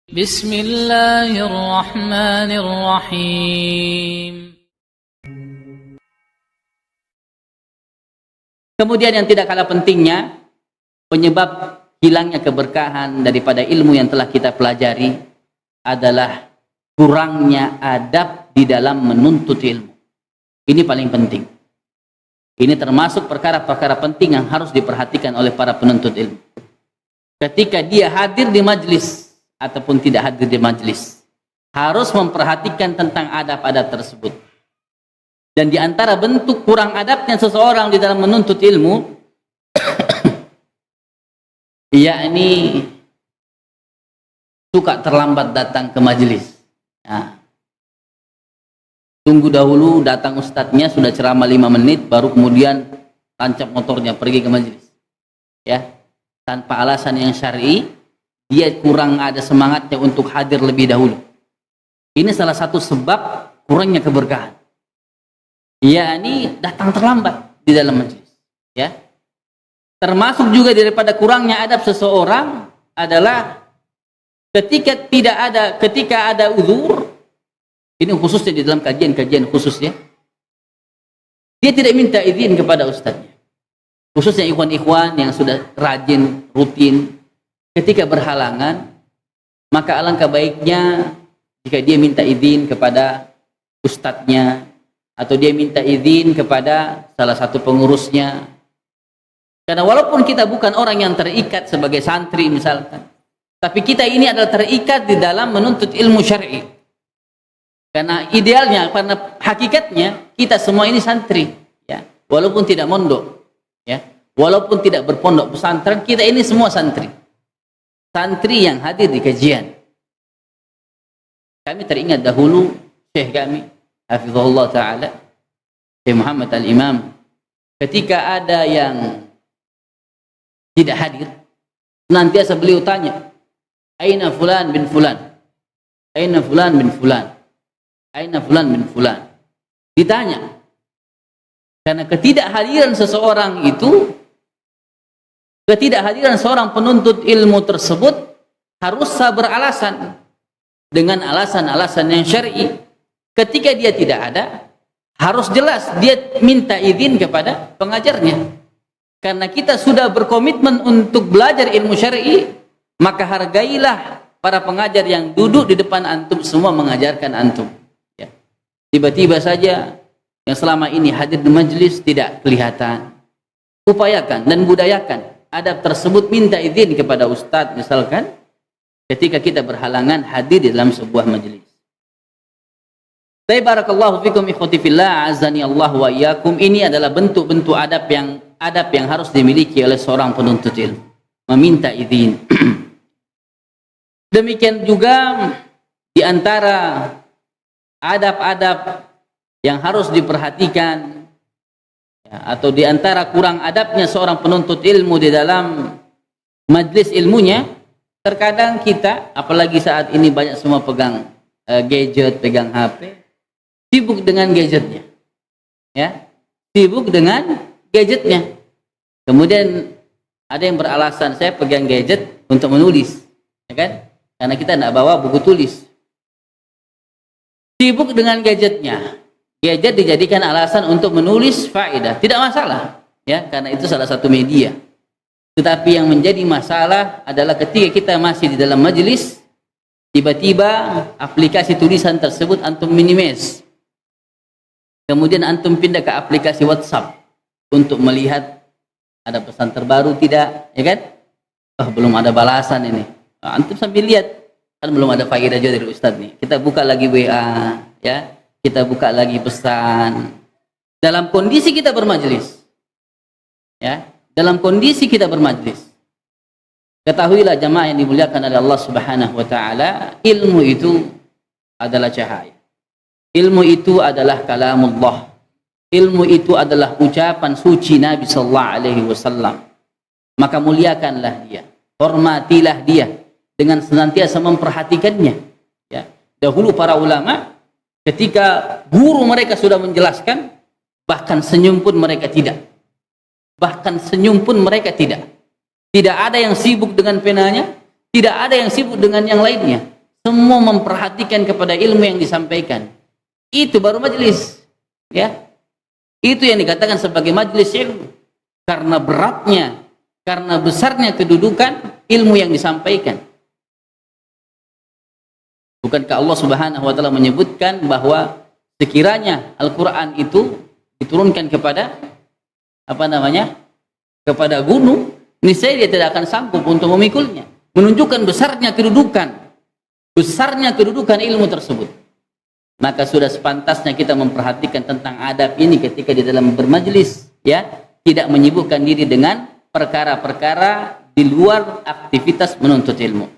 Bismillahirrahmanirrahim. Kemudian yang tidak kalah pentingnya, penyebab hilangnya keberkahan daripada ilmu yang telah kita pelajari adalah kurangnya adab di dalam menuntut ilmu. Ini paling penting. Ini termasuk perkara-perkara penting yang harus diperhatikan oleh para penuntut ilmu. Ketika dia hadir di majlis ataupun tidak hadir di majlis, harus memperhatikan tentang adab-adab tersebut. Dan di antara bentuk kurang adabnya seseorang di dalam menuntut ilmu, yakni suka terlambat datang ke majlis. Nah, tunggu dahulu datang ustadznya, sudah ceramah 5 menit, baru kemudian tancap motornya pergi ke majlis. Ya, tanpa alasan yang syar'i, dia kurang ada semangatnya untuk hadir lebih dahulu. Ini salah satu sebab kurangnya keberkahan. Yakni datang terlambat di dalam majlis. Ya, termasuk juga daripada kurangnya adab seseorang adalah ketika ada uzur. Ini khususnya di dalam kajian-kajian khususnya, dia tidak minta izin kepada ustadznya. Khususnya ikhwan-ikhwan yang sudah rajin, rutin, ketika berhalangan, maka alangkah baiknya jika dia minta izin kepada ustadznya, atau dia minta izin kepada salah satu pengurusnya. Karena walaupun kita bukan orang yang terikat sebagai santri misalkan, tapi kita ini adalah terikat di dalam menuntut ilmu syar'i. Karena idealnya, karena hakikatnya kita semua ini santri, ya, walaupun tidak mondok, ya, walaupun tidak berpondok pesantren, kita ini semua santri, santri yang hadir di kajian. Kami teringat dahulu syekh kami, hafizahullah taala, Syekh Muhammad Al-Imam, ketika ada yang tidak hadir, senantiasa beliau tanya, aina fulan bin fulan, aina fulan bin fulan, aina fulan bin fulan. Ditanya. Karena ketidakhadiran seseorang itu, ketidakhadiran seorang penuntut ilmu tersebut harus beralasan dengan alasan-alasan yang syar'i. Ketika dia tidak ada, harus jelas dia minta izin kepada pengajarnya. Karena kita sudah berkomitmen untuk belajar ilmu syar'i, maka hargailah para pengajar yang duduk di depan antum semua mengajarkan antum. Tiba-tiba saja yang selama ini hadir di majlis tidak kelihatan. Upayakan dan budayakan adab tersebut, minta izin kepada ustadz misalkan ketika kita berhalangan hadir di dalam sebuah majlis. Barakallahu fikum ikhwati fillah, azani Allah wa iyyakum. Ini adalah bentuk-bentuk adab yang harus dimiliki oleh seorang penuntut ilmu, meminta izin. Demikian juga di antara adab-adab yang harus diperhatikan, ya, atau di antara kurang adabnya seorang penuntut ilmu di dalam majlis ilmunya, terkadang kita, apalagi saat ini banyak semua pegang gadget, pegang HP, sibuk dengan gadgetnya, ya, sibuk dengan gadgetnya. Kemudian ada yang beralasan, saya pegang gadget untuk menulis, ya kan? Karena kita tidak bawa buku tulis. Sibuk dengan gadgetnya. Gadget dijadikan alasan untuk menulis faedah. Tidak masalah, ya, karena itu salah satu media. Tetapi yang menjadi masalah adalah ketika kita masih di dalam majelis, tiba-tiba aplikasi tulisan tersebut antum minimize. Kemudian antum pindah ke aplikasi WhatsApp untuk melihat ada pesan terbaru tidak, ya kan? Oh, belum ada balasan ini. Antum sambil lihat, kan belum ada faedah juga dari ustadz nih. Kita buka lagi WA, ya, kita buka lagi pesan. Dalam kondisi kita bermajlis, ya, dalam kondisi kita bermajlis, ketahuilah jamaah yang dimuliakan oleh Allah Subhanahu Wa Taala, ilmu itu adalah cahaya. Ilmu itu adalah kalamullah. Ilmu itu adalah ucapan suci Nabi Sallallahu Alaihi Wasallam. Maka muliakanlah dia, hormatilah dia dengan senantiasa memperhatikannya. Ya. Dahulu para ulama ketika guru mereka sudah menjelaskan, bahkan senyum pun mereka tidak. Bahkan senyum pun mereka tidak. Tidak ada yang sibuk dengan penanya, tidak ada yang sibuk dengan yang lainnya. semua memperhatikan kepada ilmu yang disampaikan. Itu baru majelis, ya. Itu yang dikatakan sebagai majelis ilmu. Karena beratnya, karena besarnya kedudukan ilmu yang disampaikan. Bukankah Allah Subhanahu wa taala menyebutkan bahwa sekiranya Al-Qur'an itu diturunkan kepada kepada gunung, niscaya dia tidak akan sanggup untuk memikulnya. Menunjukkan besarnya kedudukan ilmu tersebut. Maka sudah sepantasnya kita memperhatikan tentang adab ini ketika di dalam bermajlis, ya, tidak menyibukkan diri dengan perkara-perkara di luar aktivitas menuntut ilmu.